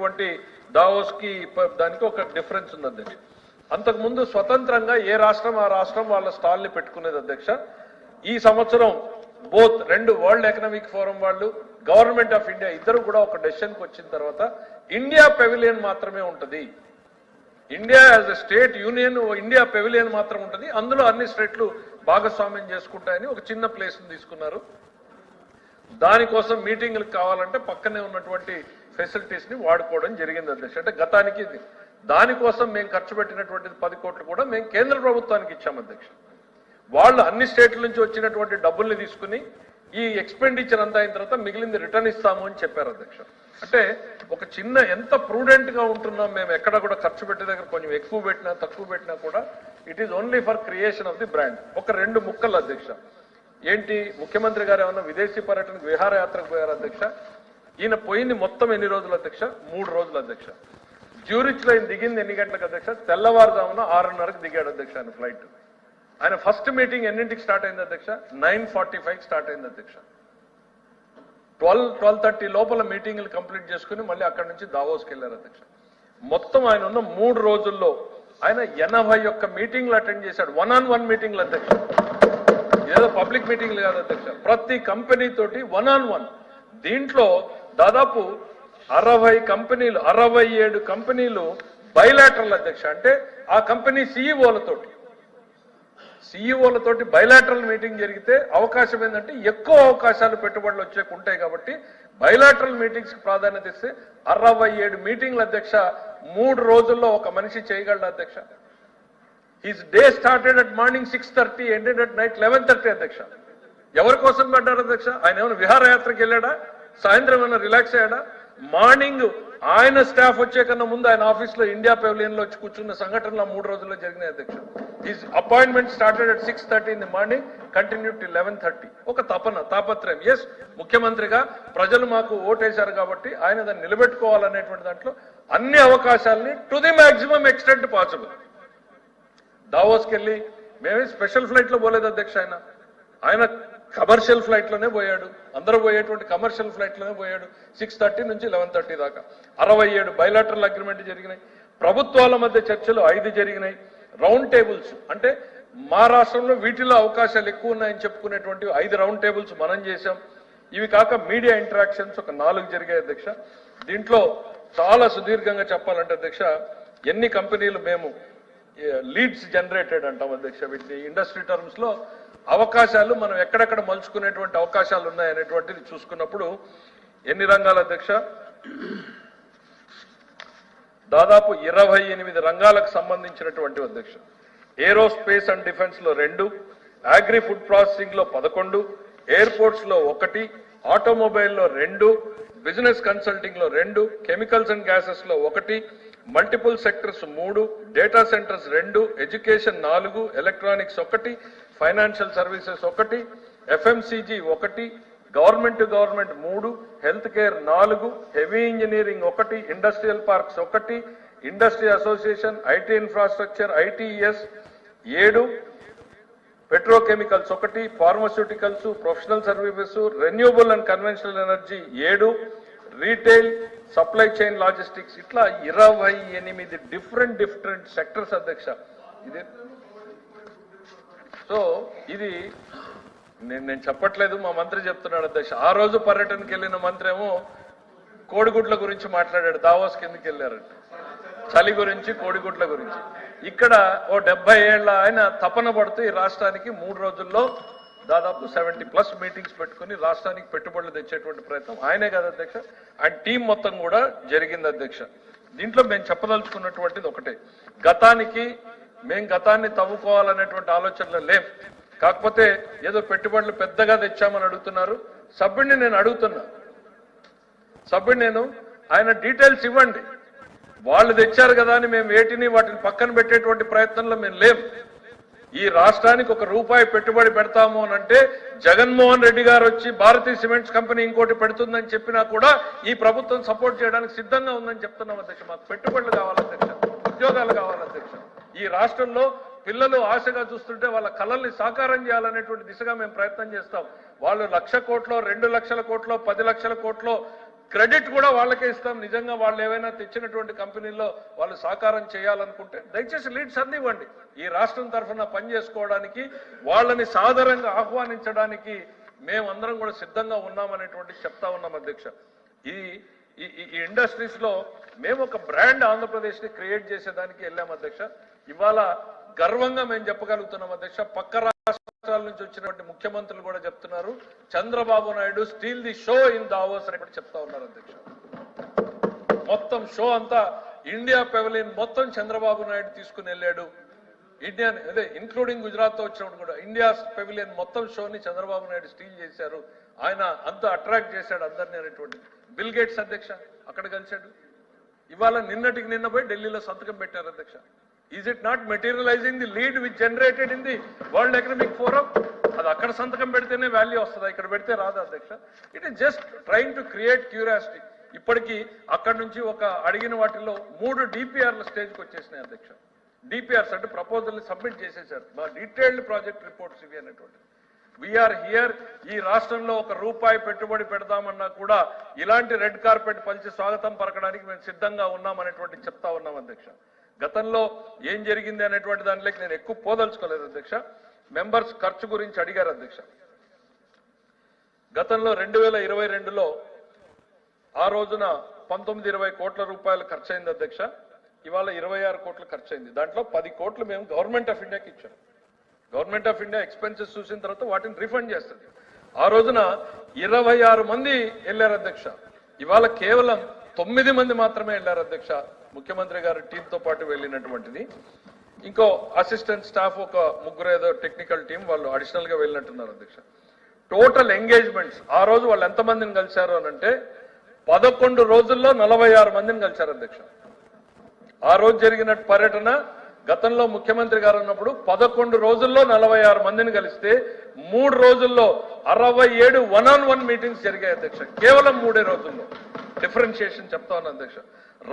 జరిగినటువంటి దావోస్కి దానికి ఒక డిఫరెన్స్ ఉంది అధ్యక్ష. అంతకుముందు స్వతంత్రంగా ఏ రాష్ట్రం ఆ రాష్ట్రం వాళ్ళ స్టాల్ని పెట్టుకునేది అధ్యక్ష. ఈ సంవత్సరం బోత్ రెండు వరల్డ్ ఎకనామిక్ ఫోరం వాళ్ళు గవర్నమెంట్ ఆఫ్ ఇండియా ఇద్దరు కూడా ఒక డెసిషన్కి వచ్చిన తర్వాత ఇండియా పెవిలియన్ మాత్రమే ఉంటుంది. India as a state union India pavilion మాత్రం ఉంటుంది, అందులో అన్ని స్టేట్లు భాగస్వామ్యం చేసుకుంటాయని ఒక చిన్న ప్లేస్ని తీసుకున్నారు. దానికోసం మీటింగ్లకు కావాలంటే పక్కనే ఉన్నటువంటి ఫెసిలిటీస్ని వాడుకోవడం జరిగింది అధ్యక్ష. అంటే గతానికి దానికోసం మేము ఖర్చు పెట్టినటువంటి 10 కోట్లు కూడా మేము కేంద్ర ప్రభుత్వానికి ఇచ్చాం అధ్యక్ష. వాళ్ళు అన్ని స్టేట్ల నుంచి వచ్చినటువంటి డబ్బుల్ని తీసుకుని ఈ ఎక్స్పెండిచర్ అంతా అయిన తర్వాత మిగిలింది రిటర్న్ ఇస్తాము అని చెప్పారు అధ్యక్ష. అంటే ఒక చిన్న ఎంత ప్రూడెంట్ గా ఉంటున్నాం మేము, ఎక్కడ కూడా ఖర్చు పెట్టే దగ్గర కొంచెం ఎక్కువ పెట్టినా తక్కువ పెట్టినా కూడా it is only for creation of the brand. ఒక 2 ముక్కలు అధ్యక్ష. ఏంటి, ముఖ్యమంత్రి గారు ఏమన్నా విదేశీ పర్యటనకు విహారయాత్రకు పోయారు అధ్యక్ష. ఈయన పోయింది మొత్తం ఎన్ని రోజులు అధ్యక్ష? 3 రోజులు అధ్యక్ష. జ్యూరిచ్ లో ఆయన దిగింది ఎన్ని గంటలకు అధ్యక్ష? తెల్లవారుజామున 6:30కు దిగాడు అధ్యక్ష ఆయన ఫ్లైట్. ఆయన ఫస్ట్ మీటింగ్ ఎన్నింటికి స్టార్ట్ అయింది అధ్యక్ష? 9:45కి స్టార్ట్ అయింది అధ్యక్ష. 12:30 లోపల మీటింగ్లు కంప్లీట్ చేసుకుని మళ్ళీ అక్కడి నుంచి దావోస్కి వెళ్ళారు అధ్యక్ష. మొత్తం ఆయన ఉన్న 3 రోజుల్లో ఆయన 81 మీటింగ్లు అటెండ్ చేశాడు. 1-on-1 మీటింగ్లు అధ్యక్ష, ఏదో పబ్లిక్ మీటింగ్లు కాదు అధ్యక్ష. ప్రతి కంపెనీ తోటి 1-on-1. దీంట్లో దాదాపు 60 కంపెనీలు 67 కంపెనీలు బైలాటరల్ అధ్యక్ష. అంటే ఆ కంపెనీ సిఇఓలతోటి బైలాటరల్ మీటింగ్ జరిగితే అవకాశం ఏంటంటే ఎక్కువ అవకాశాలు పెట్టుబడులు ఉంటాయి కాబట్టి బైలాటరల్ మీటింగ్స్ కి ప్రాధాన్యత ఇస్తే 67 మీటింగ్లు అధ్యక్ష 3 రోజుల్లో ఒక మనిషి చేయగలడు అధ్యక్ష. His day started at morning 6:30 ended at night 11:30 అధ్యక్ష. ఎవరి కోసం పడ్డారు అధ్యక్ష? ఆయన ఏమైనా విహారయాత్రకి వెళ్ళాడా? సాయంత్రం ఏమైనా రిలాక్స్ అయ్యాడా? మార్నింగ్ ఆయన స్టాఫ్ వచ్చే కన్నా ముందు ఆయన ఆఫీస్ లో ఇండియా పెవిలియన్ లో వచ్చి కూర్చున్న సంఘటనలు 3 రోజుల్లో జరిగినాయి అధ్యక్ష. His appointment started at 6:30 in the morning, continue to 11:30. ఒక తాపత్రయం. ఎస్, ముఖ్యమంత్రిగా ప్రజలు మాకు ఓటేశారు కాబట్టి ఆయన దాన్ని నిలబెట్టుకోవాలనేటువంటి దాంట్లో అన్ని అవకాశాలని to the maximum extent possible. దావోస్కి వెళ్ళి మేమే స్పెషల్ ఫ్లైట్ లో పోలేదు అధ్యక్ష. ఆయన కమర్షియల్ ఫ్లైట్ లోనే పోయాడు. అందరూ పోయేటువంటి కమర్షియల్ ఫ్లైట్ లోనే పోయాడు. 6:30 నుంచి 11:30 దాకా 67 బైలాటరల్ అగ్రిమెంట్ జరిగినాయి. ప్రభుత్వాల మధ్య చర్చలు 5 జరిగినాయి. రౌండ్ టేబుల్స్ అంటే మా రాష్ట్రంలో వీటిలో అవకాశాలు ఎక్కువ ఉన్నాయని చెప్పుకునేటువంటి 5 రౌండ్ టేబుల్స్ మనం చేశాం. ఇవి కాక మీడియా ఇంటరాక్షన్స్ ఒక 4 జరిగాయి అధ్యక్ష. దీంట్లో చాలా సుదీర్ఘంగా చెప్పాలంటే అధ్యక్ష, ఎన్ని కంపెనీలు మేము లీడ్స్ జనరేటెడ్ అంటాం అధ్యక్ష. వీటిని ఇండస్ట్రీ టర్మ్స్ లో అవకాశాలు మనం ఎక్కడెక్కడ మలుచుకునేటువంటి అవకాశాలు ఉన్నాయనేటువంటిది చూసుకున్నప్పుడు ఎన్ని రంగాలు అధ్యక్ష? దాదాపు 28 రంగాలకు సంబంధించినటువంటి అధ్యక్ష. ఏరోస్పేస్ అండ్ డిఫెన్స్ లో 2, అగ్రి ఫుడ్ ప్రాసెసింగ్ లో 11, ఎయిర్పోర్ట్స్ లో 1, ఆటోమొబైల్ లో 2, బిజినెస్ కన్సల్టింగ్ లో 2, కెమికల్స్ అండ్ గ్యాసెస్ లో 1, multiple sectors 3, data centres 2, education 4, electronics 1, financial services 1, FMCG 1, government to government 3, health care 4, heavy engineering 1, industrial parks 1, industry association, IT infrastructure ITS 7, petrochemicals 1, pharmaceuticals, professional services, renewable and conventional energy 7, retail, supply chain logistics, ఇట్లా 28 different sectors అధ్యక్ష. ఇది so ఇది నేను చెప్పట్లేదు, మా మంత్రి చెప్తున్నాడు అధ్యక్ష. ఆ రోజు పర్యటనకి వెళ్ళిన మంత్రి ఏమో కోడిగుడ్ల గురించి మాట్లాడాడు. దావోస్ కిందకి వెళ్ళారంట, చలి గురించి, కోడిగుడ్ల గురించి. ఇక్కడ ఓ 70 ఏళ్ల ఆయన తపన పడుతూ ఈ రాష్ట్రానికి 3 రోజుల్లో దాదాపు 70+ మీటింగ్స్ పెట్టుకుని రాష్ట్రానికి పెట్టుబడులు తెచ్చేటువంటి ప్రయత్నం ఆయనే కదా అధ్యక్ష, ఆయన టీం మొత్తం కూడా జరిగింది అధ్యక్ష. దీంట్లో మేము చెప్పదలుచుకున్నటువంటిది ఒకటే, గతాన్ని తవ్వుకోవాలనేటువంటి ఆలోచనలు లేం. కాకపోతే ఏదో పెట్టుబడులు పెద్దగా తెచ్చామని అడుగుతున్నారు. సభ్యుడిని నేను అడుగుతున్నా, ఆయన డీటెయిల్స్ ఇవ్వండి. వాళ్ళు తెచ్చారు కదా అని మేము వాటిని పక్కన పెట్టేటువంటి ప్రయత్నంలో మేము లేం. ఈ రాష్ట్రానికి ₹1 పెట్టుబడి పెడతాము అని అంటే జగన్మోహన్ రెడ్డి గారు వచ్చి భారతీ సిమెంట్స్ కంపెనీ ఇంకోటి పెడుతుందని చెప్పినా కూడా ఈ ప్రభుత్వం సపోర్ట్ చేయడానికి సిద్ధంగా ఉందని చెప్తున్నాం అధ్యక్ష. మాకు పెట్టుబడులు కావాలి అధ్యక్ష, ఉద్యోగాలు కావాలి అధ్యక్ష. ఈ రాష్ట్రంలో పిల్లలు ఆశగా చూస్తుంటే వాళ్ళ కళల్ని సాకారం చేయాలనేటువంటి దిశగా మేము ప్రయత్నం చేస్తాం. వాళ్ళు 1,00,000 కోట్లో, 2 లక్షల కోట్లో, 10 లక్షల కోట్లో క్రెడిట్ కూడా వాళ్ళకే ఇస్తాం. నిజంగా వాళ్ళు ఏవైనా తెచ్చినటువంటి కంపెనీల్లో వాళ్ళు సాకారం చేయాలనుకుంటే దయచేసి లీడ్స్ అందివ్వండి. ఈ రాష్ట్రం తరఫున పనిచేసుకోవడానికి వాళ్ళని సాదరంగా ఆహ్వానించడానికి మేమందరం కూడా సిద్ధంగా ఉన్నామనేటువంటి చెప్తా ఉన్నాం అధ్యక్ష. ఈ ఇండస్ట్రీస్ లో మేము ఒక బ్రాండ్ ఆంధ్రప్రదేశ్ ని క్రియేట్ చేసేదానికి వెళ్ళాం అధ్యక్ష. ఇవాళ గర్వంగా మేము చెప్పగలుగుతున్నాం అధ్యక్ష. పక్క రాష్ట్రాల నుంచి వచ్చినటువంటి ముఖ్యమంత్రులు కూడా చెప్తున్నారు, Chandrababu Naidu steel the show in Davos అని చెప్తా ఉన్నారు అధ్యక్ష. మొత్తం షో అంతా ఇండియా పెవిలియన్ మొత్తం చంద్రబాబు నాయుడు తీసుకుని వెళ్ళాడు. ఇండియన్ అదే ఇంక్లూడింగ్ గుజరాత్ తో వచ్చినప్పుడు కూడా ఇండియా పెవిలియన్ మొత్తం షోని చంద్రబాబు నాయుడు స్టీల్ చేశారు. ఆయన అంత అట్రాక్ట్ చేశాడు అందరినీ అనేటువంటి. బిల్ గేట్స్ అధ్యక్ష అక్కడ కలిశాడు. ఇవాళ నిన్నటికి నిన్న పోయి ఢిల్లీలో సంతకం పెట్టారు అధ్యక్ష. Is it not materialising the lead which generated in the world economic forum? అది అక్కడ సంతకం పెడితేనే వాల్యూ వస్తుంది, ఇక్కడ పెడితే రాదు అధ్యక్ష. It is just trying to create curiosity. ఇప్పటికీ అక్కడి నుంచి ఒక అడిగిన వాటిల్లో 3 DPRల స్టేజ్కి వచ్చేసినాయి అధ్యక్ష. DPRs అంటే ప్రపోజల్ సబ్మిట్ చేసేసారు. మా డీటెయిల్డ్ ప్రాజెక్ట్ రిపోర్ట్స్ ఇవి అనేటువంటి. We are here. ఈ రాష్ట్రంలో ₹1 పెట్టుబడి పెడదామన్నా కూడా ఇలాంటి రెడ్ కార్పెట్ పంచి స్వాగతం పలకడానికి మేము సిద్ధంగా ఉన్నామనేటువంటి చెప్తా ఉన్నాం అధ్యక్ష. గతంలో ఏం జరిగింది అనేటువంటి దాంట్లోకి నేను ఎక్కువ పోదలుచుకోలేదు అధ్యక్ష. మెంబర్స్ ఖర్చు గురించి అడిగారు అధ్యక్ష. గతంలో 2022లో ఆ రోజున 19-20 కోట్ల రూపాయలు ఖర్చు అయింది అధ్యక్ష. ఇవాళ 26 కోట్లు ఖర్చు అయింది. దాంట్లో 10 కోట్లు మేము గవర్నమెంట్ ఆఫ్ ఇండియాకి ఇచ్చాం. గవర్నమెంట్ ఆఫ్ ఇండియా ఎక్స్పెన్సెస్ చూసిన తర్వాత వాటిని రిఫండ్ చేస్తుంది. ఆ రోజున 26 మంది వెళ్ళారు అధ్యక్ష. ఇవాళ కేవలం 9 మంది మాత్రమే వెళ్ళారు అధ్యక్ష. ముఖ్యమంత్రి గారి టీంతో పాటు వెళ్ళినటువంటిది. ఇంకో అసిస్టెంట్ స్టాఫ్ ఒక 3 ఏదో టెక్నికల్ టీం వాళ్ళు అడిషనల్ గా వెళ్ళినట్టున్నారు అధ్యక్ష. టోటల్ ఎంగేజ్మెంట్స్ ఆ రోజు వాళ్ళు ఎంతమందిని కలిశారు అనంటే 11 రోజుల్లో 46 మందిని కలిశారు అధ్యక్ష. ఆ రోజు జరిగిన పర్యటన గతంలో ముఖ్యమంత్రి గారు ఉన్నప్పుడు 11 రోజుల్లో 46 మందిని కలిస్తే 3 రోజుల్లో 67 1-on-1 మీటింగ్స్ జరిగాయి అధ్యక్ష. కేవలం 3 రోజుల్లో. డిఫరెన్షియేషన్ చెప్తా ఉన్నాను అధ్యక్ష.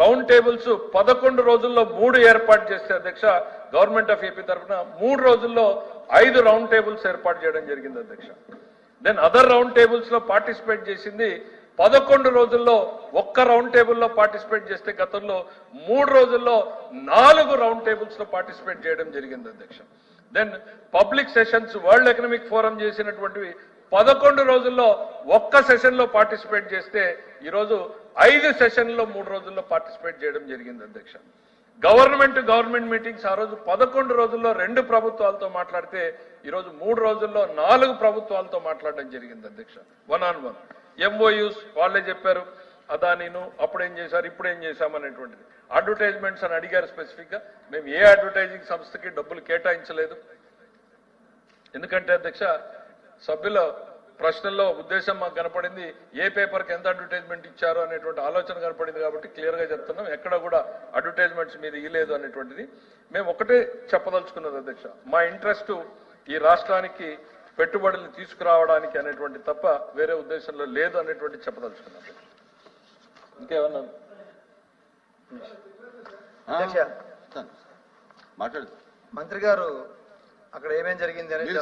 రౌండ్ టేబుల్స్ 11 రోజుల్లో 3 ఏర్పాటు చేస్తే అధ్యక్ష గవర్నమెంట్ ఆఫ్ ఏపీ తరఫున 3 రోజుల్లో 5 రౌండ్ టేబుల్స్ ఏర్పాటు చేయడం జరిగింది అధ్యక్ష. దెన్ అదర్ రౌండ్ టేబుల్స్ లో పార్టిసిపేట్ చేసింది 11 రోజుల్లో ఒక్క రౌండ్ టేబుల్లో పార్టిసిపేట్ చేస్తే గతంలో 3 రోజుల్లో 4 రౌండ్ టేబుల్స్ లో పార్టిసిపేట్ చేయడం జరిగింది అధ్యక్ష. Then public sessions world economic forum చేసినటువంటివి 11 రోజుల్లో ఒక్క సెషన్ లో పార్టిసిపేట్ చేస్తే ఈరోజు 5 సెషన్లో 3 రోజుల్లో పార్టిసిపేట్ చేయడం జరిగింది అధ్యక్ష. గవర్నమెంట్ మీటింగ్స్ ఆ రోజు 11 రోజుల్లో 2 ప్రభుత్వాలతో మాట్లాడితే ఈరోజు 3 రోజుల్లో 4 ప్రభుత్వాలతో మాట్లాడడం జరిగింది అధ్యక్ష. 1-on-1 MOUs వాళ్ళే చెప్పారు. అదానీను అప్పుడేం చేశారు ఇప్పుడేం చేశామనేటువంటిది. అడ్వర్టైజ్మెంట్స్ అని అడిగారు స్పెసిఫిక్ గా. మేము ఏ అడ్వర్టైజింగ్ సంస్థకి డబ్బులు కేటాయించలేదు. ఎందుకంటే అధ్యక్ష సభ్యుల ప్రశ్నల్లో ఉద్దేశం మాకు కనపడింది, ఏ పేపర్కి ఎంత అడ్వర్టైజ్మెంట్ ఇచ్చారో అనేటువంటి ఆలోచన కనపడింది కాబట్టి క్లియర్ గా చెప్తున్నాం. ఎక్కడ కూడా అడ్వర్టైజ్మెంట్స్ మీద ఇయ్యలేదు అనేటువంటిది. మేము ఒకటే చెప్పదలుచుకున్నది అధ్యక్ష, మా ఇంట్రెస్ట్ ఈ రాష్ట్రానికి పెట్టుబడులు తీసుకురావడానికి అనేటువంటి తప్ప వేరే ఉద్దేశంలో లేదు అనేటువంటి చెప్పదలుచుకున్నాం. ఇంకేమన్నా మాట్లాడు మంత్రి గారు అక్కడ ఏమేం జరిగింది అనేది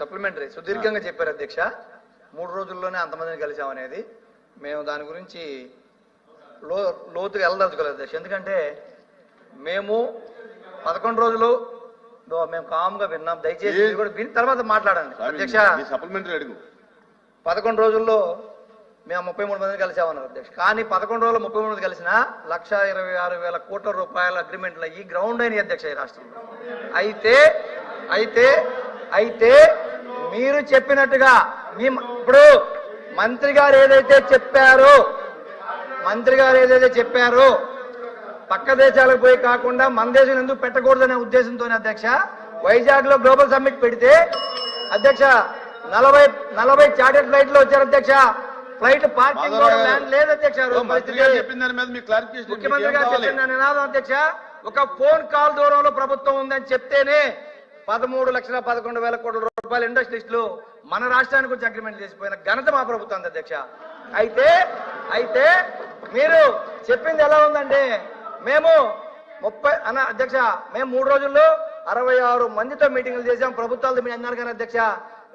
సప్లిమెంటరీ సుదీర్ఘంగా చెప్పారు అధ్యక్ష. 3 రోజుల్లోనే అంతమందిని కలిసామనేది మేము దాని గురించి లోతుగా వెళ్ళదలుచుకోలేదు అధ్యక్ష. ఎందుకంటే మేము 11 రోజులు మేము కామ్గా విన్నాం. దయచేసి కూడా విని తర్వాత మాట్లాడండి అధ్యక్ష. 11 రోజుల్లో మేము 33 మందిని కలిసామన్నారు అధ్యక్ష. కానీ 11 రోజుల్లో 33 మంది కలిసిన 1,26,000 కోట్ల రూపాయల అగ్రిమెంట్లు అయ్యి గ్రౌండ్ అయినాయి అధ్యక్ష ఈ రాష్ట్రంలో. అయితే మీరు చెప్పినట్టుగా ఇప్పుడు మంత్రి గారు ఏదైతే చెప్పారో పక్క దేశాలకు పోయి కాకుండా మన దేశం ఎందుకు పెట్టకూడదనే ఉద్దేశంతోనే అధ్యక్ష వైజాగ్ లో గ్లోబల్ సమ్మిట్ పెడితే అధ్యక్ష 40 చార్టెడ్ ఫ్లైట్లు వచ్చారు అధ్యక్ష. ఫ్లైట్ పార్కింగ్ లేదు అధ్యక్ష. ముఖ్యమంత్రి గారు చెప్పిన నినాదం అధ్యక్ష, ఒక ఫోన్ కాల్ దూరంలో ప్రభుత్వం ఉందని చెప్తేనే 13,11,000 కోట్ల రూపాయల ఇండస్ట్రీస్లు మన రాష్ట్రానికి వచ్చి అగ్రిమెంట్ చేసిపోయిన ఘనత మా ప్రభుత్వం అధ్యక్ష. అయితే మీరు చెప్పింది ఎలా ఉందంటే మేము 30 అధ్యక్ష మేము 3 రోజుల్లో 66 మందితో మీటింగ్లు చేశాం. ప్రభుత్వాలతో మీరు అన్నారు కానీ అధ్యక్ష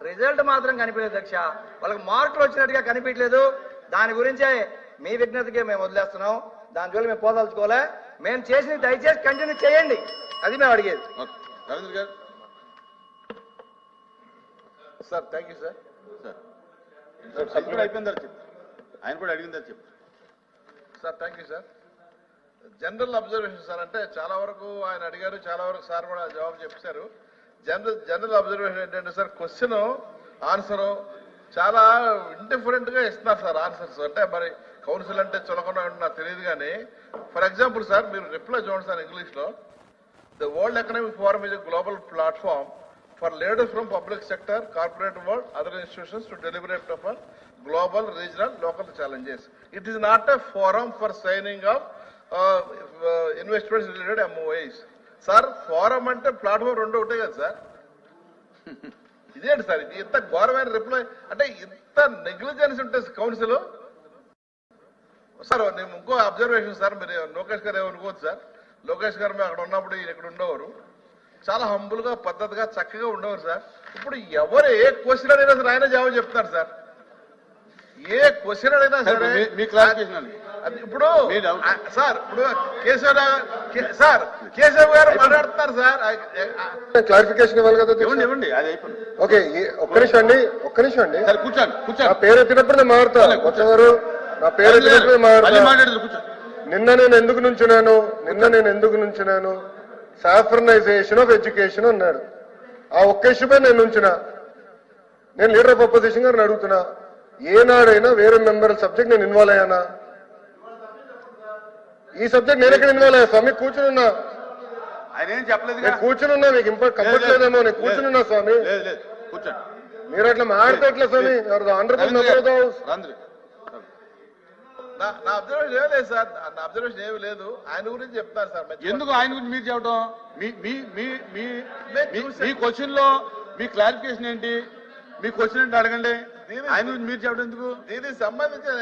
రిజల్ట్ మాత్రం కనిపించలేదు అధ్యక్ష. వాళ్ళకి మార్కులు వచ్చినట్టుగా కనిపించలేదు. దాని గురించే మీ విజ్ఞతకే మేము వదిలేస్తున్నాం. దాని జోలి మేము పోదలుచుకోలే. మేము చేసింది దయచేసి కంటిన్యూ చేయండి, అది మేము అడిగేది. రవీంద్ర గారు. Sir thank you sir. ఆయన కూడా అయిపోయిందని చెప్పు, ఆయన కూడా అడిగిందని చెప్పు. Sir thank you sir. General observation sir, అంటే చాలా వరకు ఆయన అడిగారు, చాలా వరకు సార్ కూడా జవాబు చెప్పారు. జనరల్ అబ్జర్వేషన్ ఏంటంటే సార్, క్వశ్చన్ ఆన్సర్ చాలా ఇండిఫరెంట్ గా ఇస్తున్నారు సార్ ఆన్సర్స్. అంటే మరి కౌన్సిల్ అంటే చులకన నాకు తెలియదు కానీ, ఫర్ ఎగ్జాంపుల్ సార్ మీరు రిప్లై చూడండి సార్ ఇంగ్లీష్ లో. The world economic forum is a global platform for leaders from public sector, corporate world, other institutions to deliberate upon global, regional, local challenges. It is not a forum for signing of investments related MOAs. Sir, forum ante platform rendu otte kada sir. ఇదేంటి sir, ఇది ఇంత ఘోరమైన reply, అంటే ఇంత negligence ఉంటే council. Sir నేను ఇంకో observation sir, మీరు లోకేష్ గారు ఏమనుకోవచ్చు సార్, లోకేష్ గారు మేము అక్కడ ఉన్నప్పుడు ఈయన ఇక్కడ ఉండేవారు, చాలా హంబుల్ గా పద్ధతిగా చక్కగా ఉండేవారు సార్. ఇప్పుడు ఎవరు ఏ క్వశ్చన్ అడిగినా సరే ఆయన జవాబు చెప్తారు సార్. ఏ క్వశ్చన్ అడిగినా సరే మీ క్లారిఫికేషన్ ఇప్పుడు సార్, ఇప్పుడు కేశవ్ గారు మాట్లాడుతున్నారు సార్. క్లారిఫికేషన్ ఇవ్వాలి కదా. ఇవ్వండి, అది అయిపోయింది. ఓకే, ఒక్క నిమిషం అండి. సరే కూర్చోండి, నా పేరు ఎత్తినప్పుడు నేను మారుతా. వచ్చారు నా పేరు ఎత్తినప్పుడు మారుతా. నిన్న నేను ఎందుకు నుంచున్నాను సాఫ్రనైజేషన్ ఆఫ్ ఎడ్యుకేషన్ అన్నాడు. ఆ ఒక్క ఇష్యూపై నేను నుంచున్నా. నేను లీడర్ ఆఫ్ అపోజిషన్ గారిని అడుగుతున్నా, ఏనాడైనా వేరే మెంబర్ సబ్జెక్ట్ నేను ఇన్వాల్వ్ అయ్యానా? ఈ సబ్జెక్ట్ నేను ఎక్కడ ఇన్వాల్వ్ అయ్యా స్వామి? కూర్చునున్నా, ఆయన ఏం చెప్పలేదు. నేను కూర్చునున్నా, మీకు కంపట్లేదేమో, నేను కూర్చునున్నా స్వామి. కూర్చోండి, మీరు అట్లా మాట్లాడితే ఎట్లా స్వామి? Honourable member of the house. నా అబ్జర్వేషన్ ఏమి లేదు సార్, నా అబ్జర్వేషన్ ఏమి లేదు. ఆయన గురించి చెప్తాను సార్. ఎందుకు ఆయన గురించి మీరు చెప్పడం? మీ క్వశ్చన్ లో మీ క్లారిఫికేషన్ ఏంటి? మీ క్వశ్చన్ ఏంటి అడగండి. ఆయన గురించి మీరు చెప్పడం ఎందుకు? దీనికి సంబంధించిన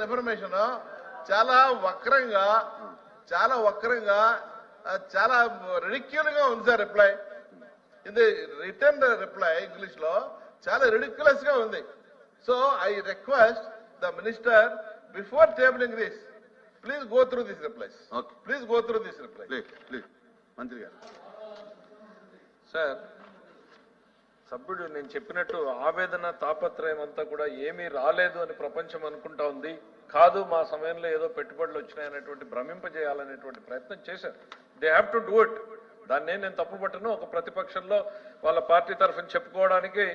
ఇన్ఫర్మేషన్ చాలా వక్రంగా చాలా రిడిక్యుల్ గా ఉంది సార్. రిప్లై ఇది రిటర్న్ రిప్లై ఇంగ్లీష్ లో చాలా రిడిక్యులస్ గా ఉంది. So I request the minister, before tabling this, please go through these replies. Okay. Please go through these replies. Please. మంత్రి గారు. సార్, సభ్యుడు నేను చెప్పినట్టు ఆవేదన తాపత్రయం అంతా కూడా ఏమీ రాలేదు అని ప్రపంచం అనుకుంటా ఉంది. కాదు, మా సమయంలో ఏదో పెట్టుబడులు వచ్చినాయనేటువంటి భ్రమింపజేయాలనేటువంటి ప్రయత్నం చేశారు. They have to do it. దాన్ని నేను తప్పు పట్టను. ఒక ప్రతిపక్షంలో వాళ్ళ పార్టీ తరఫున చెప్పుకోవడానికి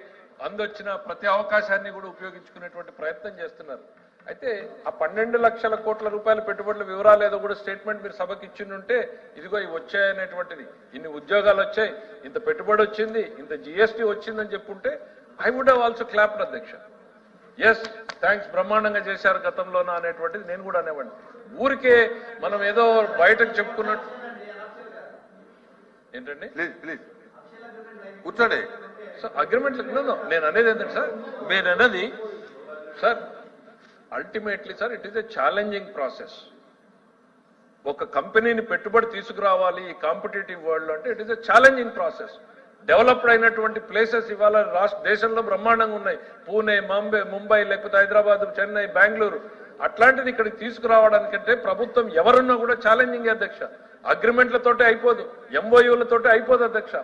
అందొచ్చిన ప్రతి అవకాశాన్ని కూడా ఉపయోగించుకునేటువంటి ప్రయత్నం చేస్తున్నారు. అయితే ఆ 12 లక్షల కోట్ల రూపాయల పెట్టుబడుల వివరాలు ఏదో కూడా స్టేట్మెంట్ మీరు సభకి ఇచ్చిండుంటే, ఇదిగో ఇవి వచ్చాయనేటువంటిది, ఇన్ని ఉద్యోగాలు వచ్చాయి, ఇంత పెట్టుబడి వచ్చింది, ఇంత జిఎస్టీ వచ్చిందని చెప్పుంటే I would have also clapped అధ్యక్ష. ఎస్, థ్యాంక్స్, బ్రహ్మాండంగా చేశారు గతంలోన అనేటువంటిది నేను కూడా అనేవాడిని. ఊరికే మనం ఏదో బయటకు చెప్పుకున్నట్టు ఏంటండి. ప్లీజ్ కూర్చోండి సార్. అగ్రిమెంట్ నేను అనేది ఏంటంటే సార్, నేను అనేది sir, ultimately sir, it is a challenging process. ఒక కంపెనీని పెట్టుబడి తీసుకురావాలి ఈ కాంపిటేటివ్ వరల్డ్ అంటే it is a challenging process. Developed అయినటువంటి ప్లేసెస్ ఇవాళ దేశంలో బ్రహ్మాండంగా ఉన్నాయి. పూణే, ముంబై, లేకపోతే హైదరాబాద్, చెన్నై, బెంగళూరు. అట్లాంటిది ఇక్కడికి తీసుకురావడానికంటే ప్రభుత్వం ఎవరున్నా కూడా ఛాలెంజింగ్ అధ్యక్ష. అగ్రిమెంట్లతోటే అయిపోదు, ఎంఓయూలతోటే అయిపోదు అధ్యక్ష.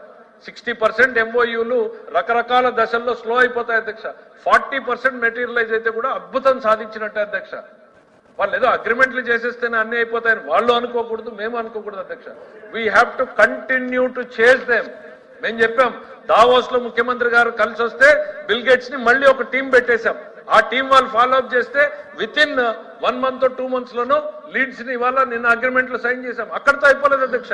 60% ఎంఓయూలు రకరకాల దశల్లో స్లో అయిపోతాయి అధ్యక్ష. 40% మెటీరియలైజ్ అయితే కూడా అద్భుతం సాధించినట్టే అధ్యక్ష. వాళ్ళు ఏదో అగ్రిమెంట్లు చేసేస్తేనే అన్ని అయిపోతాయని వాళ్ళు అనుకోకూడదు, మేము అనుకోకూడదు అధ్యక్ష. We have to continue to chase them. మేము చెప్పాం, దావోస్ లో ముఖ్యమంత్రి గారు కలిసి వస్తే బిల్ గేట్స్ ని మళ్ళీ ఒక టీం పెట్టేశాం. ఆ టీం వాళ్ళు ఫాలో అప్ చేస్తే within 1 month or 2 months లోనూ లీడ్స్ ని ఇవాళ నిన్న అగ్రిమెంట్లు సైన్ చేశాం. అక్కడితో అయిపోలేదు అధ్యక్ష.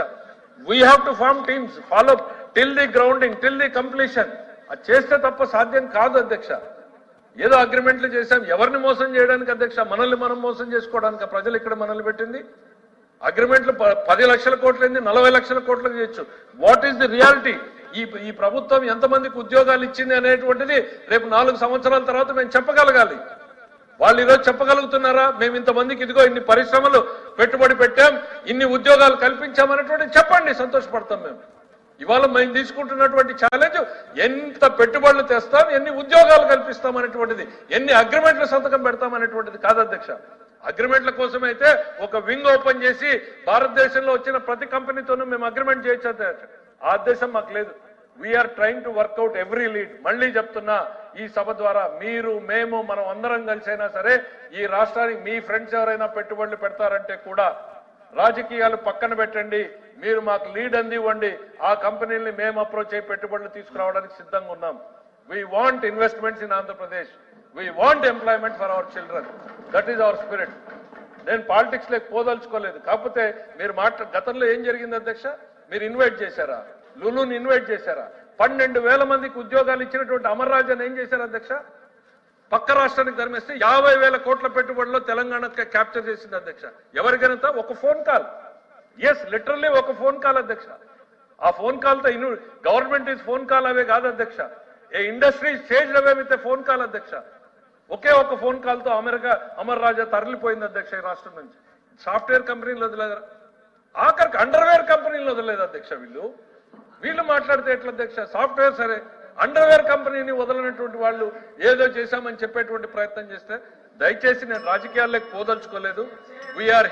We have to form teams, follow up till the grounding, till the completion. అది చేస్తే తప్ప సాధ్యం కాదు అధ్యక్ష. ఏదో అగ్రిమెంట్లు చేశాం, ఎవరిని మోసం చేయడానికి అధ్యక్ష? మనల్ని మనం మోసం చేసుకోవడానికి ప్రజలు ఇక్కడ మనల్ని పెట్టింది. అగ్రిమెంట్లు 10 లక్షల కోట్లైంది, 40 లక్షల కోట్లకు చేయొచ్చు. What is the reality? ఈ ప్రభుత్వం ఎంతమందికి ఉద్యోగాలు ఇచ్చింది అనేటువంటిది రేపు 4 సంవత్సరాల తర్వాత మేము చెప్పగలగాలి. వాళ్ళు ఈరోజు చెప్పగలుగుతున్నారా? మేము ఇంతమందికి ఇదిగో ఇన్ని పరిశ్రమలు పెట్టుబడి పెట్టాం, ఇన్ని ఉద్యోగాలు కల్పించామనేటువంటి చెప్పండి, సంతోషపడతాం మేము. ఇవాళ మేము తీసుకుంటున్నటువంటి ఛాలెంజ్ ఎంత పెట్టుబడులు తెస్తాం, ఎన్ని ఉద్యోగాలు కల్పిస్తాం అనేటువంటిది, ఎన్ని అగ్రిమెంట్ల సంతకం పెడతాం అనేటువంటిది కాదు అధ్యక్ష. అగ్రిమెంట్ల కోసం అయితే ఒక వింగ్ ఓపెన్ చేసి భారతదేశంలో వచ్చిన ప్రతి కంపెనీతోనూ మేము అగ్రిమెంట్ చేయొచ్చు అధ్యక్ష. ఆ ఉద్దేశం మాకు లేదు. We are trying to work out every lead. మళ్ళీ చెప్తున్నా, ఈ సభ ద్వారా మీరు మేము మనం అందరం కలిసైనా సరే ఈ రాష్ట్రానికి మీ ఫ్రెండ్స్ ఎవరైనా పెట్టుబడులు పెడతారంటే కూడా రాజకీయాలు పక్కన పెట్టండి, మీరు మాకు లీడ్ అందివ్వండి, ఆ కంపెనీల్ని మేము అప్రోచ్ అయ్యి పెట్టుబడులు తీసుకురావడానికి సిద్ధంగా ఉన్నాం. We want investments in Andhra Pradesh, we want employment for our children, that is our spirit. నేను పాలిటిక్స్ లేక పోదలుచుకోలేదు. కాకపోతే మీరు గతంలో ఏం జరిగింది అధ్యక్ష? మీరు ఇన్వైట్ చేశారా? లులుని ఇన్వైట్ చేశారా? 12,000 మందికి ఉద్యోగాలు ఇచ్చినటువంటి అమర్ రాజన్ ఏం చేశారు అధ్యక్ష? పక్క రాష్ట్రానికి ధర్మిస్తే 50,000 కోట్ల పెట్టుబడిలో తెలంగాణకి క్యాప్చర్ చేసింది అధ్యక్ష. ఎవరికైనా ఒక ఫోన్ కాల్, ఎస్ లిటరల్లీ ఒక ఫోన్ కాల్ అధ్యక్ష. ఆ ఫోన్ కాల్ తో government is phone call away కాదు అధ్యక్ష. A industry change away with phone call అధ్యక్ష. ఒకే ఒక ఫోన్ కాల్ తో అమర్ రాజా తరలిపోయింది అధ్యక్ష ఈ రాష్ట్రం నుంచి. సాఫ్ట్వేర్ కంపెనీలు వదిలేదు, ఆఖరికి అండర్వేర్ కంపెనీలు వదలలేదు అధ్యక్ష. వీళ్ళు మాట్లాడితే ఎట్లా అధ్యక్ష? సాఫ్ట్వేర్ సరే, అండర్వేర్ కంపెనీని వదలనటువంటి వాళ్ళు ఏదో చేశామని చెప్పేటువంటి ప్రయత్నం చేస్తే దయచేసి నేను రాజకీయాల్లోకి పోదలుచుకోలేదు. We're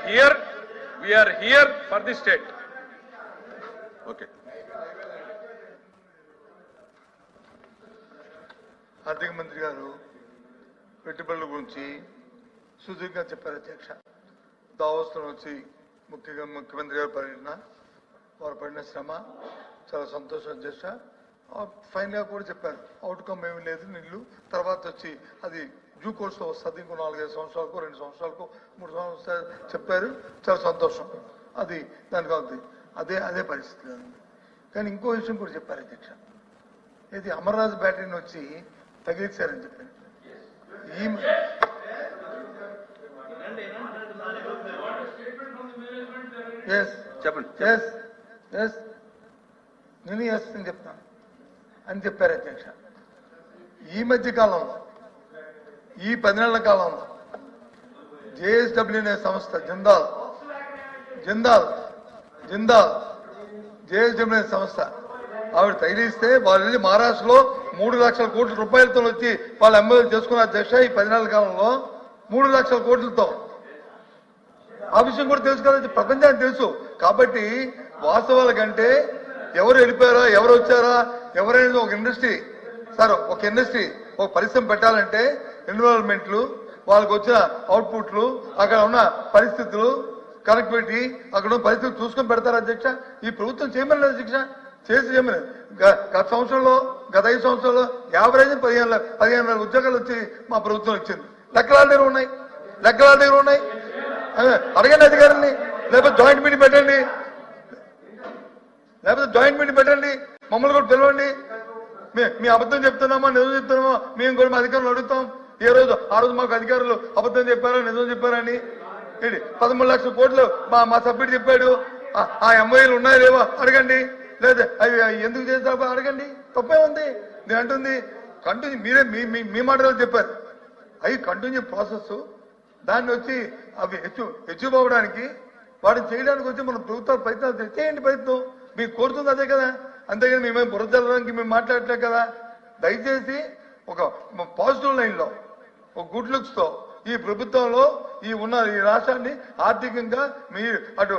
here for the state. Okay. ఆర్థిక మంత్రి గారు పెట్టుబడుల గురించి సుదీర్ఘంగా చెప్పారు అధ్యక్ష. దావోస్లో వచ్చి ముఖ్యమంత్రి గారు పర్యటన, వారు పడిన శ్రమ చాలా సంతోషం అధ్యక్ష. ఫైనల్గా కూడా చెప్పారు అవుట్కమ్ ఏమీ లేదు, నీళ్ళు తర్వాత వచ్చి అది డ్యూ కోర్స్లో వస్తుంది, ఇంకో 4-5 సంవత్సరాలకు 2 సంవత్సరాలకు 3 సంవత్సరాలు చెప్పారు. చాలా సంతోషం. అది దానికి అవుతుంది, అదే పరిస్థితి. కానీ ఇంకో విషయం కూడా చెప్పారు అధ్యక్ష, ఇది అమర్రాజు బ్యాటరీని వచ్చి తగిలించారని చెప్పారు. నేను ఎస్ అని చెప్తాను అని చెప్పారు అధ్యక్ష. ఈ మధ్య కాలంలో, ఈ 10 నెలల కాలంలో జేఎస్డబ్ల్యూ అనే సంస్థ జిందాల్ జేఎస్డబ్ల్యూ అనే సంస్థ ఆవిడ తగిలిస్తే వాళ్ళు వెళ్ళి మహారాష్ట్రలో 3 లక్షల కోట్ల రూపాయలతో వచ్చి వాళ్ళు ఎమ్మెల్యేలు చేసుకున్న అధ్యక్ష. ఈ 10 నెలల కాలంలో 3 లక్షల కోట్లతో. ఆ విషయం కూడా తెలుసు కదా, ప్రపంచానికి తెలుసు. కాబట్టి వాస్తవాల కంటే ఎవరు వెళ్ళిపోయారా, ఎవరు వచ్చారా, ఎవరైనా ఒక ఇండస్ట్రీ ఒక పరిశ్రమ పెట్టాలంటే ఎన్విరాన్మెంట్లు, వాళ్ళకి వచ్చిన అవుట్పుట్లు, అక్కడ ఉన్న పరిస్థితులు, కనెక్టివిటీ, అక్కడ ఉన్న పరిస్థితులు చూసుకొని పెడతారు అధ్యక్ష. ఈ ప్రభుత్వం చేయమని అధ్యక్ష, చేసి చేయమని. గత 5 సంవత్సరాల్లో యావరేజ్ 15,000 ఉద్యోగాలు వచ్చి మా ప్రభుత్వం వచ్చింది. లెక్కల దగ్గర ఉన్నాయి. అడగండి అధికారుల్ని, లేకపోతే జాయింట్ మీటింగ్ పెట్టండి, మమ్మల్ని కూడా పిలవండి. మీ అబద్ధం చెప్తున్నామా నిజం చెప్తున్నామా మేము కూడా మా అధికారులు అడుగుతాం. ఆ రోజు మాకు అధికారులు అబద్ధం చెప్పారా నిజం చెప్పారని. 13 లక్షల కోట్లు మా సభ్యుడు చెప్పాడు. ఆ ఎంఓఏలు ఉన్నాయో లేవో అడగండి, లేదా అవి ఎందుకు చేస్తారో అడగండి. తప్పే ఉంది. నేను అంటుంది కంటిన్యూ, మీరే మీ మాటలో చెప్పారు. అవి కంటిన్యూ ప్రాసెస్. దాన్ని వచ్చి అవి అచీవ్ అవ్వడానికి వాటిని చేయడానికి వచ్చి మన ప్రభుత్వాలు ప్రయత్నాలు చేయండి. ప్రయత్నం మీకు కోరుతుంది అదే కదా, అంతేగాని మేమేం బురదల్లడానికి మేము మాట్లాడట్లేదు కదా. దయచేసి ఒక పాజిటివ్ లైన్లో, ఒక గుడ్ లుక్స్తో ఈ ప్రభుత్వంలో ఈ రాష్ట్రాన్ని ఆర్థికంగా మీరు అటు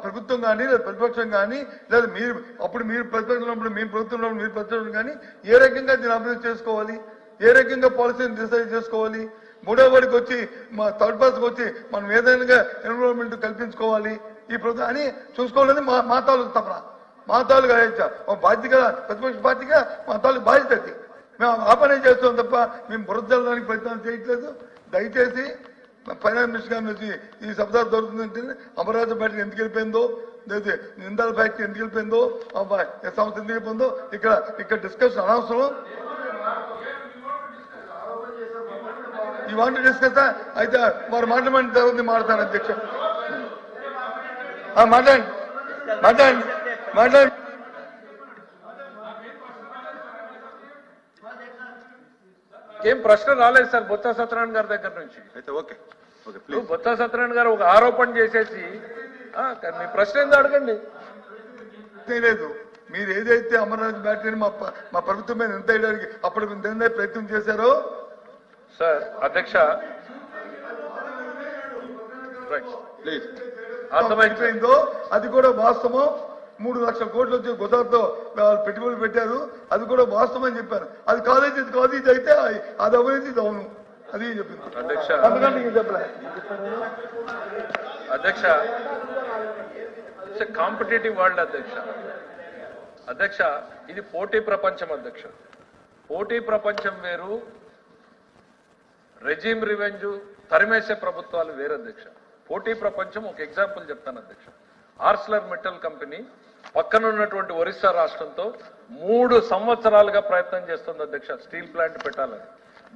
ప్రభుత్వం కానీ లేదా ప్రతిపక్షం కానీ లేదా మీరు ప్రతిపక్షంలో మీరు ప్రభుత్వంలో మీరు ప్రతిపక్షం కానీ ఏ రకంగా దీన్ని అభివృద్ధి చేసుకోవాలి, ఏ రకంగా పాలసీని డిసైడ్ చేసుకోవాలి, మూడో వాడికి వచ్చి థర్డ్ పర్సన్కి వచ్చి మనం ఏదైనా ఎన్విరాన్మెంట్ కల్పించుకోవాలి ఈ ప్రభుత్వం అని చూసుకోవాలని మా తాలూకు తపన, మా తాలూకు బాధ్యతగా, ప్రతిపక్ష పార్టీగా మా తాలూకు బాధ్యత. మేము ఆ పనే చేస్తాం తప్ప మేము బురదల్లడానికి ప్రయత్నం చేయట్లేదు. దయచేసి ఫైనాన్స్ మినిస్టర్ గారిని వచ్చి ఈ శబ్దాలు దొరుకుతుందంటే అమరావతి ఫ్యాక్టరీ ఎందుకు వెళ్ళిపోయిందో, లేదా నిందాల ఫ్యాక్టరీ ఎందుకు వెళ్ళిపోయిందో, సంస్థ ఎందుకు వెళ్ళిపోయిందో ఇక్కడ డిస్కషన్ అనవసరం. ఈ వాంట్ డిస్కస్ అయితే వారు మాట్లాడిన తర్వాత మాట్లాడతాను అధ్యక్ష. మాట్లాడండి. ఏం ప్రశ్న రాలేదు సార్ బొత్స సత్యనారాయణ గారి దగ్గర నుంచి. అయితే ఓకే. బొత్స సత్యనారాయణ గారు ఒక ఆరోపణ చేసేసి మీ ప్రశ్న ఏందో అడగండి. లేదు మీరు ఏదైతే అమర్నాథ్ బ్యాటరీని మా ప్రభుత్వం మీద ఎంత వేయడానికి అప్పుడు ఎంత ప్రయత్నం చేశారో సార్ అధ్యక్ష ప్లీజ్ అర్థమైపోయిందో అది కూడా వాస్తవం. 3 లక్షల కోట్లు వచ్చి గుజరాత్లో పెట్టుబడులు పెట్టారు, అది కూడా వాస్తవం అని చెప్పారు. అది కాలేజ్ ఇది కాదు, ఇది అయితే అది అవినీతి, ఇది అవును, అది చెప్పింది అధ్యక్ష. అధ్యక్ష కాంపిటేటివ్ వరల్డ్ అధ్యక్ష. అధ్యక్ష ఇది పోటీ ప్రపంచం అధ్యక్ష. పోటీ ప్రపంచం వేరు, రెజీమ్ రివెంజ్ తరిమేసే ప్రభుత్వాలు వేరు అధ్యక్ష. పోటీ ప్రపంచం ఒక ఎగ్జాంపుల్ చెప్తాను అధ్యక్ష. ఆర్సిలర్ మిట్టల్ కంపెనీ పక్కన ఉన్నటువంటి ఒరిస్సా రాష్ట్రంతో 3 సంవత్సరాలుగా ప్రయత్నం చేస్తుంది అధ్యక్ష స్టీల్ ప్లాంట్ పెట్టాలని.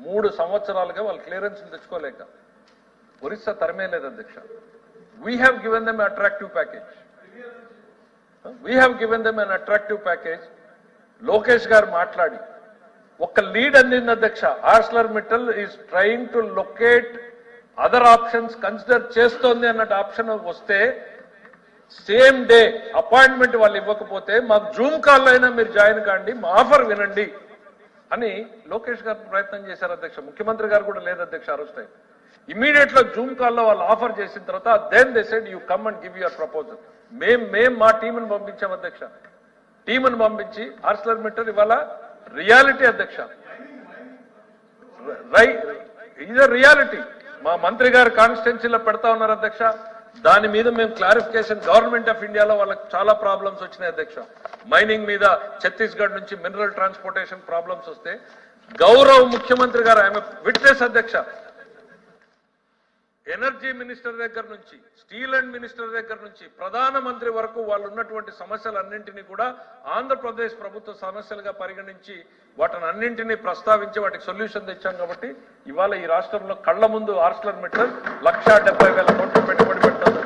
3 సంవత్సరాలుగా వాళ్ళు క్లియరెన్స్ తెచ్చుకోలేక ఒరిస్సా తరిమేలేదు అధ్యక్ష. We have given them attractive package. Lokesh గారు మాట్లాడి ఒక లీడ్ అందింది అధ్యక్ష. Arcelor Mittal is trying to locate other options consider చేస్తోంది అన్నట్టు ఆప్షన్ వస్తే సేమ్ డే అపాయింట్మెంట్ వాళ్ళు ఇవ్వకపోతే మాకు జూమ్ కాల్లో అయినా మీరు జాయిన్ కాండి, మా ఆఫర్ వినండి అని లోకేష్ గారు ప్రయత్నం చేశారు అధ్యక్ష. ముఖ్యమంత్రి గారు కూడా లేదు అధ్యక్ష ఆ రోజు టైం. ఇమీడియట్ లో జూమ్ కాల్లో వాళ్ళు ఆఫర్ చేసిన తర్వాత then they said you come and give your proposal. మేం మా టీంని పంపించాం అధ్యక్ష. టీంని పంపించి ఆర్సిలర్ మిట్టల్ ఇవాళ రియాలిటీ అధ్యక్ష, ఇది రియాలిటీ. మా మంత్రి గారు కాన్స్టిట్యున్సీలో పెడతా ఉన్నారు అధ్యక్ష. దాని మీద మేము క్లారిఫికేషన్, గవర్నమెంట్ ఆఫ్ ఇండియాలో వాళ్ళకి చాలా ప్రాబ్లమ్స్ వచ్చినాయి అధ్యక్ష. మైనింగ్ మీద ఛత్తీస్గఢ్ నుంచి మినరల్ ట్రాన్స్పోర్టేషన్ ప్రాబ్లమ్స్ వస్తే గౌరవ ముఖ్యమంత్రి గారు ఆమె విట్నెస్ అధ్యక్ష. ఎనర్జీ మినిస్టర్ దగ్గర నుంచి, స్టీల్ అండ్ మినిస్టర్ దగ్గర నుంచి ప్రధానమంత్రి వరకు వాళ్ళు ఉన్నటువంటి సమస్యలన్నింటినీ కూడా ఆంధ్రప్రదేశ్ ప్రభుత్వ సమస్యలుగా పరిగణించి వాటిని అన్నింటినీ ప్రస్తావించి వాటికి సొల్యూషన్ తెచ్చాం. కాబట్టి ఇవాళ ఈ రాష్ట్రంలో కళ్ల ముందు ఆర్సిలర్ మిట్టల్ 1,70,000 కోట్లు పెట్టుబడి పెట్టారు.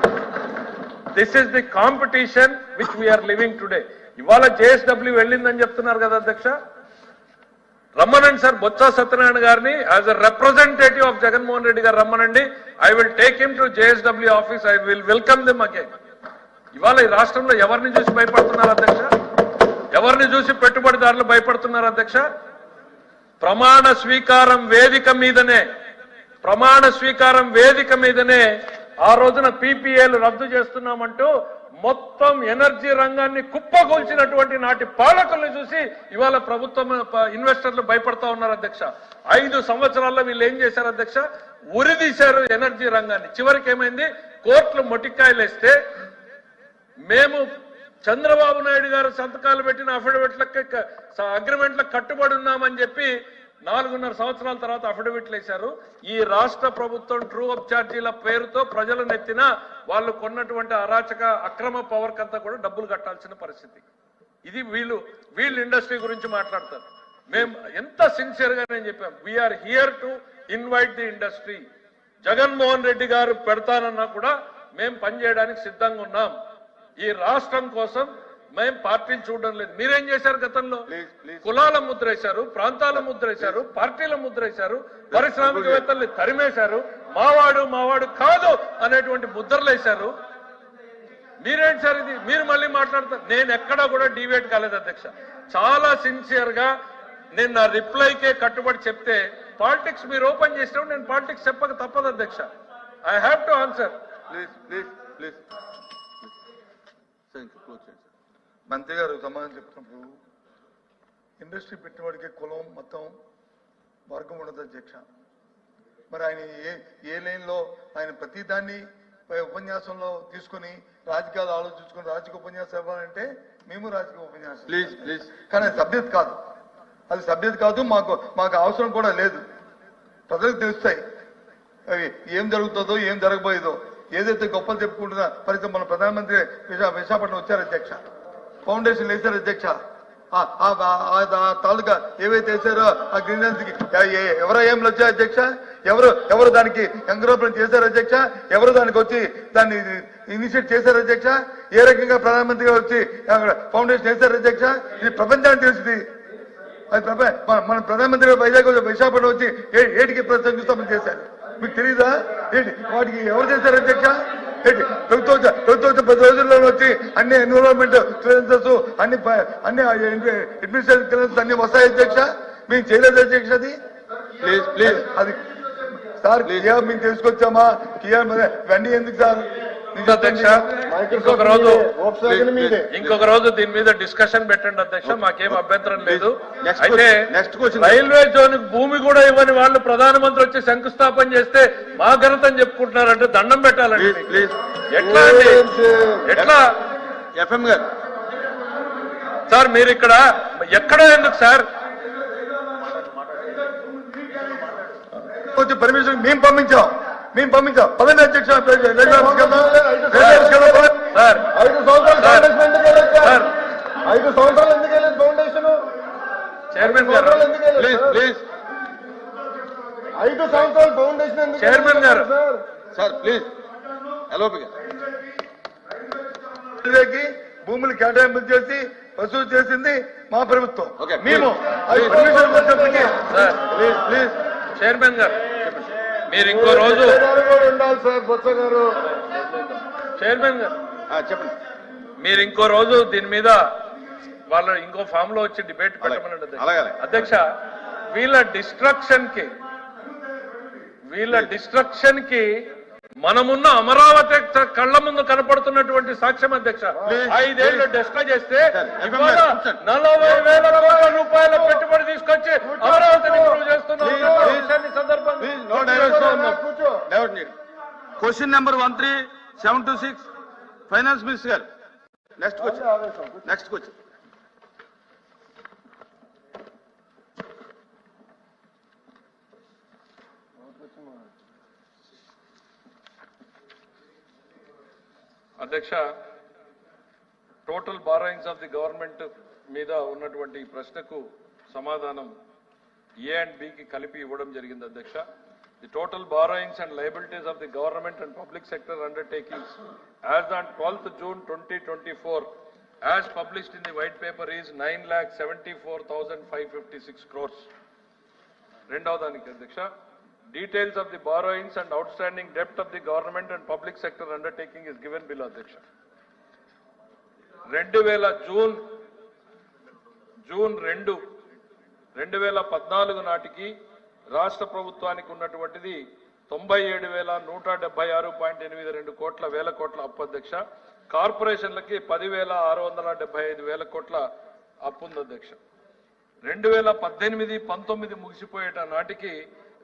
This is the competition which we are living today. ఇవాళ జేఎస్డబ్ల్యూ వెళ్ళిందని చెప్తున్నారు కదా అధ్యక్ష. రమ్మనండి సార్ బొత్స సత్యనారాయణ గారిని as a representative of Jaganmohan Reddy garu రమ్మనండి. I will take him to JSW office. I will welcome them again. ఇవాళ ఈ రాష్ట్రంలో ఎవరిని చూసి భయపడుతున్నారు అధ్యక్ష? ఎవరిని చూసి పెట్టుబడిదారులు భయపడుతున్నారు అధ్యక్ష? ప్రమాణ స్వీకారం వేదిక మీదనే ఆ రోజున పీపీఏలు రద్దు చేస్తున్నామంటూ మొత్తం ఎనర్జీ రంగాన్ని కుప్పగొల్చినటువంటి నాటి పాలకుల్ని చూసి ఇవాళ ప్రభుత్వం ఇన్వెస్టర్లు భయపడతా ఉన్నారు అధ్యక్ష. 5 సంవత్సరాల్లో వీళ్ళు ఏం చేశారు అధ్యక్ష? ఉరిదీశారు ఎనర్జీ రంగాన్ని. చివరికి ఏమైంది? కోర్టులు మొటిక్కాయలు వేస్తే మేము చంద్రబాబు నాయుడు గారు సంతకాలు పెట్టిన అఫిడవిట్లకి అగ్రిమెంట్లకు కట్టుబడి ఉన్నామని చెప్పి 4.5 సంవత్సరాల తర్వాత అఫిడవిట్లు వేశారు. ఈ రాష్ట్ర ప్రభుత్వం ట్రూ అప్ ఛార్జీల పేరుతో ప్రజలు నెత్తిన వాళ్ళు కొన్నటువంటి అరాచక అక్రమ పవర్ కంతా కూడా డబ్బులు కట్టాల్సిన పరిస్థితి. ఇది వీళ్ళు ఇండస్ట్రీ గురించి మాట్లాడతారు. మేము ఎంత సిన్సియర్ గా నేను చెప్పాం, we are here to invite the industry. Jaganmohan Reddy garu పెడతానన్నా కూడా మేము పనిచేయడానికి సిద్ధంగా ఉన్నాం. ఈ రాష్ట్రం కోసం మేము పార్టీలు చూడడం లేదు. మీరేం చేశారు గతంలో? కులాల ముద్ర వేశారు, ప్రాంతాల ముద్ర వేశారు, పార్టీల ముద్ర వేశారు, పారిశ్రామికవేత్తల్ని తరిమేశారు, మావాడు కాదు అనేటువంటి ముద్రలు వేశారు. మీరేంటి సార్ ఇది? మీరు మళ్ళీ మాట్లాడతారు. నేను ఎక్కడా కూడా డివేట్ కాలేదు అధ్యక్ష. చాలా సిన్సియర్ గా నేను నా రిప్లైకే కట్టుబడి చెప్తే పాలిటిక్స్ మీరు ఓపెన్ చేసినప్పుడు నేను పాలిటిక్స్ చెప్పక తప్పదు అధ్యక్ష. I have to answer. Please మంత్రి గారు సమాధానం చెప్తున్నప్పుడు ఇండస్ట్రీ పెట్టుబడికి కులం మొత్తం వర్గం ఉండదు అధ్యక్ష. మరి ఆయన ఏ లైన్లో ఆయన ప్రతిదాన్ని ఉపన్యాసంలో తీసుకుని రాజకీయాలు ఆలోచించుకుని రాజకీయ ఉపన్యాసం ఇవ్వాలంటే మేము రాజకీయ ఉపన్యాసం, ప్లీజ్ కానీ సభ్యత కాదు, అది సభ్యత కాదు. మాకు అవసరం కూడా లేదు. ప్రజలకు తెలుస్తాయి అవి ఏం జరుగుతుందో ఏం జరగబోయేదో. ఏదైతే గొప్పలు చెప్పుకుంటున్న పరిస్థితి మన ప్రధానమంత్రి విశాఖపట్నం వచ్చారు అధ్యక్ష, ఫౌండేషన్ వేశారు అధ్యక్ష. తాలూకా ఏవైతే వేశారో ఆ గ్రీనెన్స్ కి ఎవరో ఏం వచ్చారు అధ్యక్ష, ఎవరు దానికి ఎంకరేజ్మెంట్ చేశారు అధ్యక్ష, ఎవరు దానికి వచ్చి దాన్ని ఇనిషియేట్ చేశారు అధ్యక్ష, ఏ రకంగా ప్రధానమంత్రి గారు వచ్చి ఫౌండేషన్ వేశారు అధ్యక్ష. ఇది ప్రపంచానికి తెలిసింది. అది మన ప్రధానమంత్రి గారు వైజాగ్ విశాఖపట్నం వచ్చి ఏటికి ప్రసంగిస్తామని చేశారు. మీకు తెలీదా? ఏంటి వాటికి ఎవరు చేశారు అధ్యక్ష? ప్రభుత్వం 10 రోజుల్లో వచ్చి అన్ని ఎన్విరాన్మెంట్ క్లియరెన్సెస్ అన్ని అడ్మినిస్ట్రేటివ్ క్లియరెన్సెస్ అన్ని వస్తాయి అధ్యక్ష. మేము చేయలేదు అధ్యక్ష. అది ప్లీజ్ అది సార్ కియా మేము తీసుకొచ్చామా? కియా వెండి ఎందుకు సార్? అధ్యక్ష ఇంకొక రోజు దీని మీద డిస్కషన్ పెట్టండి అధ్యక్ష. మాకేం అభ్యంతరం లేదు. అయితే రైల్వే జోన్ భూమి కూడా ఇవ్వని వాళ్ళు ప్రధానమంత్రి వచ్చి శంకుస్థాపన చేస్తే మా ఘనతని చెప్పుకుంటున్నారంటే దండం పెట్టాలండి. ఎట్లా అండి? ఎట్లా ఎఫ్ఎం గారు సార్ మీరు ఇక్కడ ఎక్కడ ఎందుకు సార్? పర్మిషన్ మేము పంపించాం పదండి అధ్యక్ష. సార్ 5 సంవత్సరాలు ఎందుకు వెళ్ళేది ఫౌండేషన్? చైర్మన్ గారు ప్లీజ్ 5 సంవత్సరాలు ఫౌండేషన్ ఎందుకు? చైర్మన్ గారు సార్ ప్లీజ్ ఎల్ఓపి గారు రైల్వేకి భూములు కేటాయింపులు చేసి వసూలు చేసింది మా ప్రభుత్వం. Okay, మేము please. పర్మిషన్ వచ్చేప్పటికీ సార్ ప్లీజ్ చైర్మన్ గారు మీరు ఇంకో రోజు ఉండాలి సార్. బొత్స గారు చైర్మన్ గారు చెప్పండి. మీరు ఇంకో రోజు దీని మీద వాళ్ళ ఇంకో ఫామ్ లో వచ్చి డిబేట్ పెట్టమనండి అలాగే. అధ్యక్ష. వీళ్ళ డిస్ట్రక్షన్ కి మనమున్న అమరావతి కళ్ళ ముందు కనపడుతున్నటువంటి సాక్ష్యం అధ్యక్ష. 5 ఏళ్లు డిస్ట్రాయ్ చేస్తే ఇవాళ 40,000 కోట్ల రూపాయల పెట్టుబడి తీసుకొచ్చి అమరావతిని ఇంప్రూవ్ చేస్తున్న సందర్భంగా క్వశ్చన్ నెంబర్ 13726 ఫైనాన్స్ మినిస్టర్ గారు. నెక్స్ట్ క్వశ్చన్ అధ్యక్ష. Total borrowings of the government మీద ఉన్నటువంటి ఈ ప్రశ్నకు సమాధానం ఏ అండ్ బికి కలిపి ఇవ్వడం జరిగింది అధ్యక్ష. The total borrowings and liabilities of the government and public sector undertakings as on 12th June 2024 as published in the white paper is 9,74,556 crores. రెండవ దానికి అధ్యక్ష, details of the borrowings and outstanding debt of the government and public sector undertaking is given below అధ్యక్ష. 2014 నాటికి రాష్ట్ర ప్రభుత్వానికి ఉన్నటువంటిది 97,176.82 కోట్ల వేల కోట్ల అప్పు అధ్యక్ష. కార్పొరేషన్లకి 10,675,000 కోట్ల అప్పు ఉంది అధ్యక్ష. 2018-19 ముగిసిపోయేట నాటికి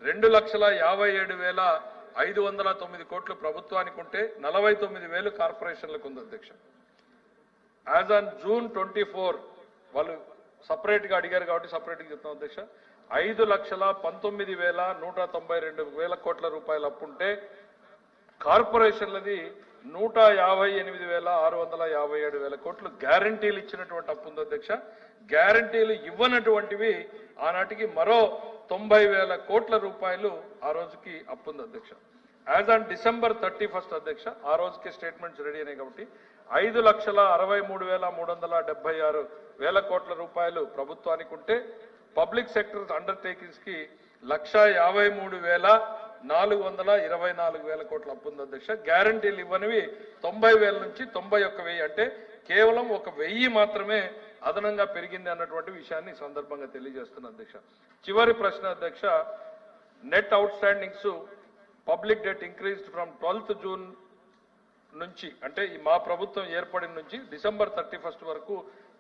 2,57,509 కోట్లు ప్రభుత్వానికి ఉంటే 49,000 కార్పొరేషన్లకు ఉంది అధ్యక్ష. యాజ్ ఆన్ June 24 వాళ్ళు సపరేట్ గా అడిగారు కాబట్టి సపరేట్ గా చెప్తాం అధ్యక్ష. 5,19,192 కోట్ల రూపాయలు అప్పుంటే కార్పొరేషన్లది 158,657 కోట్లు గ్యారంటీలు ఇచ్చినటువంటి అప్పు ఉంది అధ్యక్ష. గ్యారంటీలు ఇవ్వనటువంటివి ఆనాటికి మరో 90,000 కోట్ల రూపాయలు ఆ రోజుకి అప్పు ఉంది అధ్యక్ష. యాజ్ ఆన్ December 31 అధ్యక్ష, ఆ రోజుకి స్టేట్మెంట్స్ రెడీ అయినాయి కాబట్టి 5,63,376,000 కోట్ల రూపాయలు ప్రభుత్వానికి ఉంటే పబ్లిక్ సెక్టర్ అండర్టేకింగ్స్ కి 1,53,424 కోట్ల అప్పు ఉంది అధ్యక్ష. గ్యారంటీలు ఇవ్వనివి 90,000 నుంచి 91,000 అంటే కేవలం 1,000 మాత్రమే అదనంగా పెరిగింది అన్నటువంటి విషయాన్ని ఈ సందర్భంగా తెలియజేస్తున్న అధ్యక్ష. చివరి ప్రశ్న అధ్యక్ష, net out standings public debt increased from 12th June నుంచి అంటే మా ప్రభుత్వం ఏర్పడిన నుంచి December 31 వరకు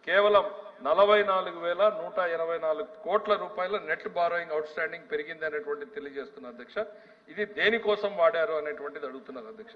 కేవలం 44,184 కోట్ల రూపాయల నెట్ బారోయింగ్ అవుట్ స్టాండింగ్ పెరిగింది అనేటువంటిది తెలియజేస్తున్న అధ్యక్ష. ఇది దేనికోసం వాడారు అనేటువంటిది అడుగుతున్నారు అధ్యక్ష.